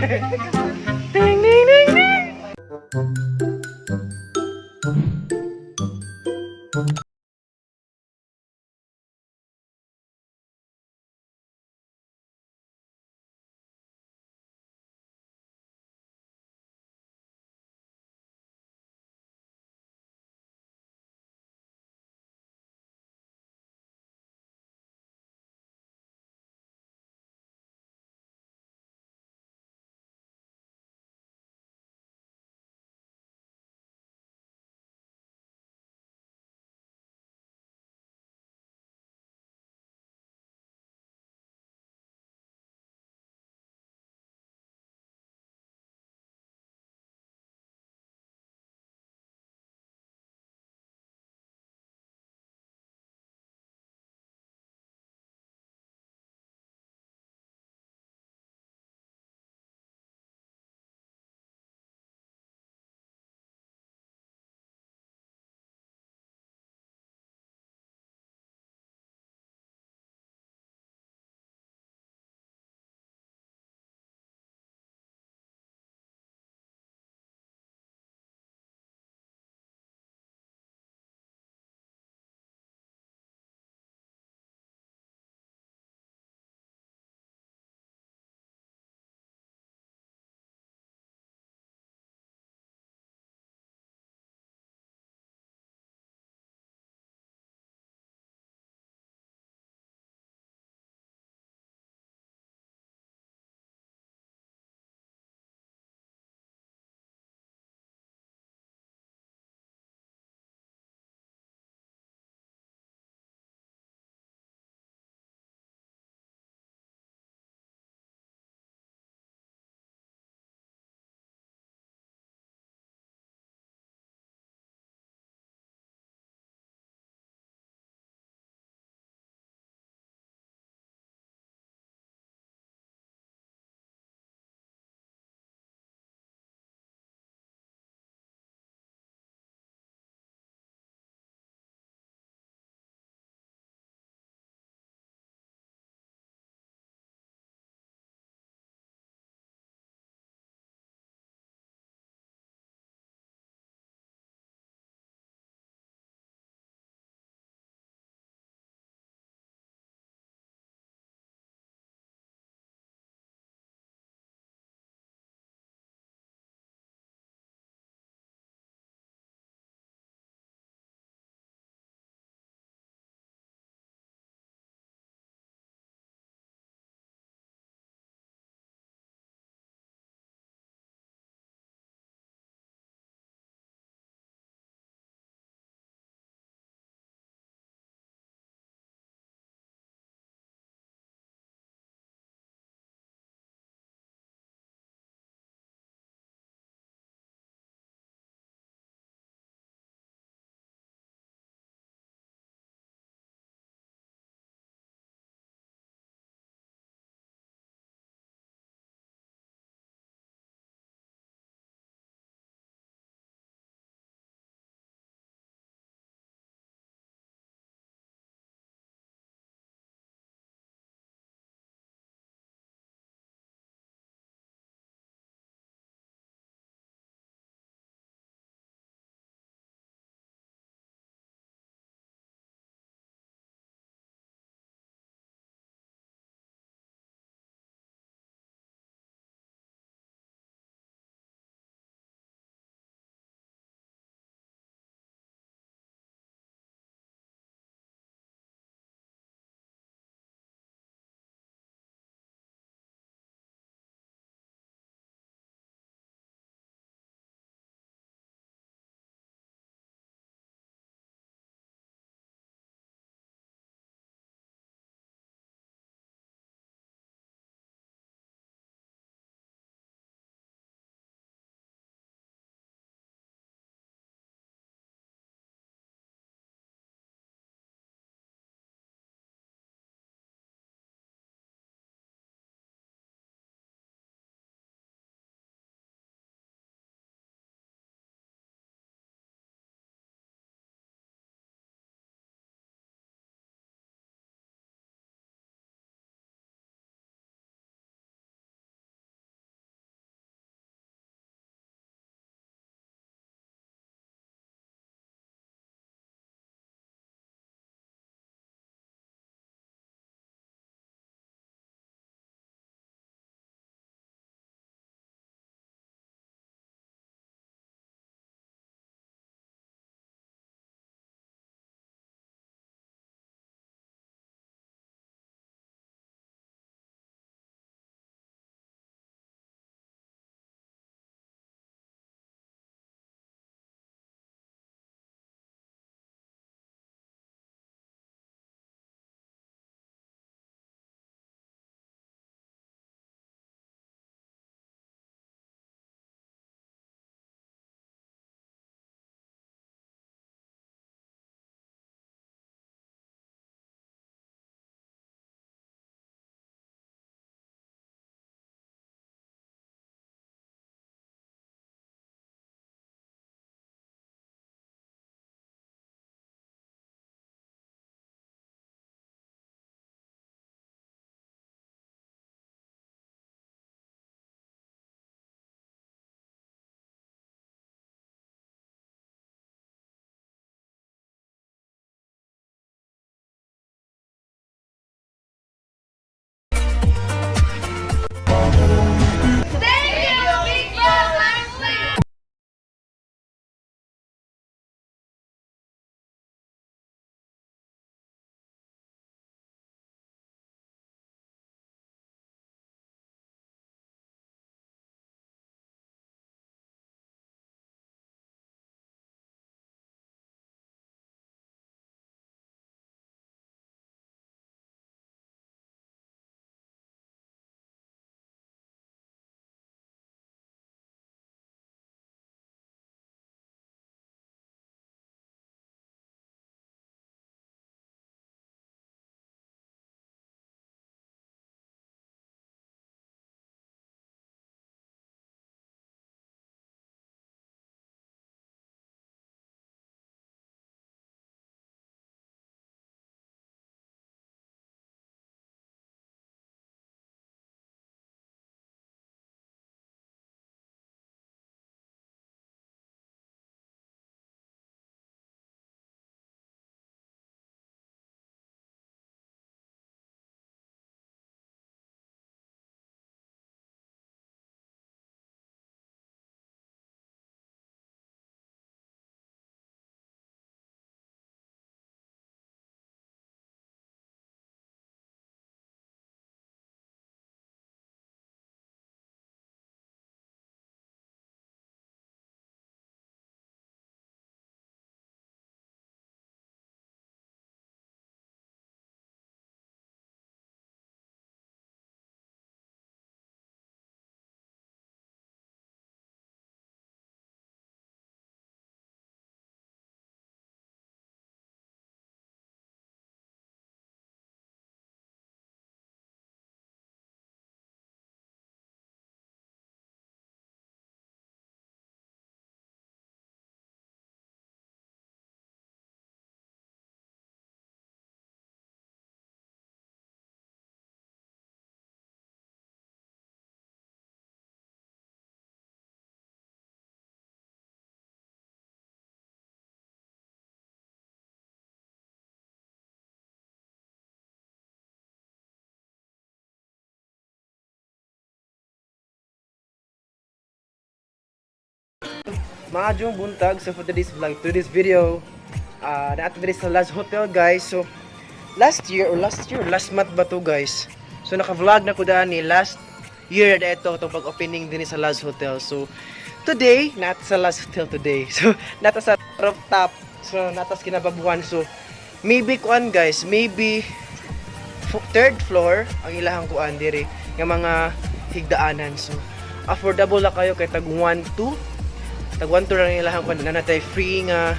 Ding, ding, ding, ding. Maadjong buntag so for today's vlog, today's video, nato diri sa Laz Hotel guys. So last month ba to guys? So naka-vlog na ko daan ni last year na ito itong pag-opening din sa Laz Hotel. So today, nata sa Laz Hotel today. So nata sa rooftop. So nata sa kinababuhan. So maybe kuan guys, maybe third floor ang ilahang kuan diri nga mga higdaanan. So affordable na kayo kay tag 1-2 lang ilahang kuan na natay free nga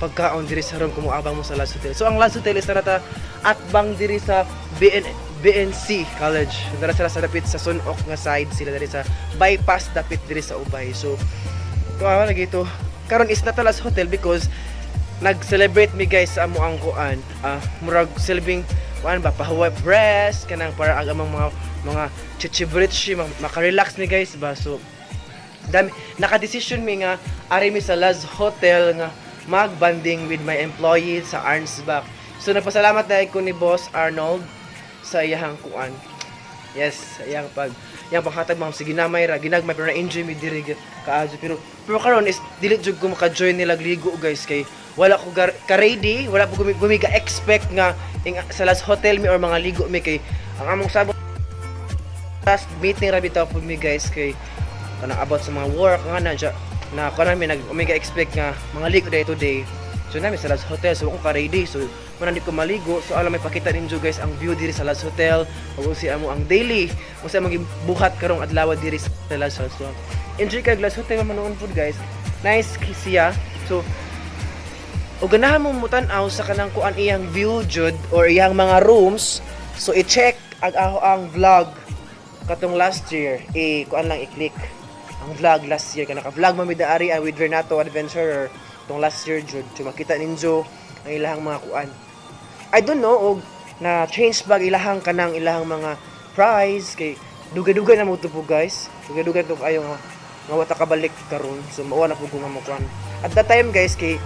pagkaon diri sa room kung moabang mo sa Laz Hotel. So ang Laz Hotel is nata atbang diri sa BNC College. Dara sila sa dapit sa Sunok nga side, sila diri sa bypass dapit diri sa Ubay. So tuwa lagi ito. Karon is nata Laz Hotel because nag-celebrate mi guys sa amo ang kuan. Murag silbing kuan ba pahuway breast kanang para ang among mga chichibrichi maka-relax mi guys ba. So dami naka-decision mi nga ari mi sa Laz Hotel nga mag-banding with my employees sa Arnsbach. So nagpasalamat dahil ko ni Boss Arnold sa iyang kuan. Yes, iyang panghatag mga sige na may ra ginagmay pero na-enjoy mi diri kaadyo pero karon is dili jud ko maka-join nila ligo guys kay wala ko ka-ready, wala po gumiga expect nga sa Laz Hotel mi or mga ligo mi kay ang among sabot last meeting ra bitaw po mi guys kay kanang about sa mga work nga na kanang mi nag-omega expect nga mga ligo day to day. So namin sa Laz Hotel, so ako ka-ready. So muna di ko maligo. So alam may pakita ninyo guys ang view diri sa Laz Hotel. Ug si amo ang daily. Kung sa maging buhat karong adlaw diri sa Laz Hotel. So enjoy kay Laz Hotel manoon pod guys. Nice siya. So ug ganahan mo mutan-aw sa kanang kuan iyang view jud or iyang mga rooms. So i-check ang vlog katong last year. Kuan lang i-click ang vlog last year kana ka-vlog mamidaari with Renato Adventurer tong last year jud. So makita ninyo ang ilahang mga kuan. I don't know og na change bag ilahang kanang ilahang mga price kay duga-duga na mo to po guys. Duga-duga to kayo nga wata kabalik karon. So mao na po ko nga mo kuan. At that time guys kay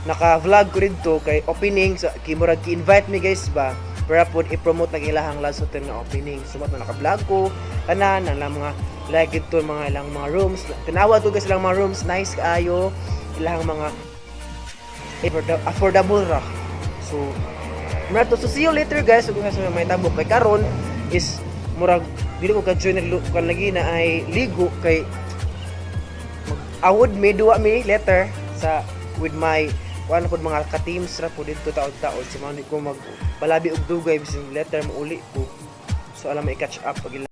naka-vlog ko dito kay opening sa kay murag ki-invite me guys ba para pod i-promote ang ilahang Laz Hotel nga opening. So mat naka-vlog ko tanan ang mga like ito mga ilang mga rooms. Tanawa to guys ilang mga rooms nice kaayo. Ilahang mga affordable ra. So see you later guys. Kung sa may tabok kay karon is murag dili ko ka-join kan lagi na ay ligo kay awod me duwa me later sa with my kuan pod mga ka-teams ra po dito taod-taod. So man ko mag palabi og dugay bisin later mo uli ko. So alam may catch up pag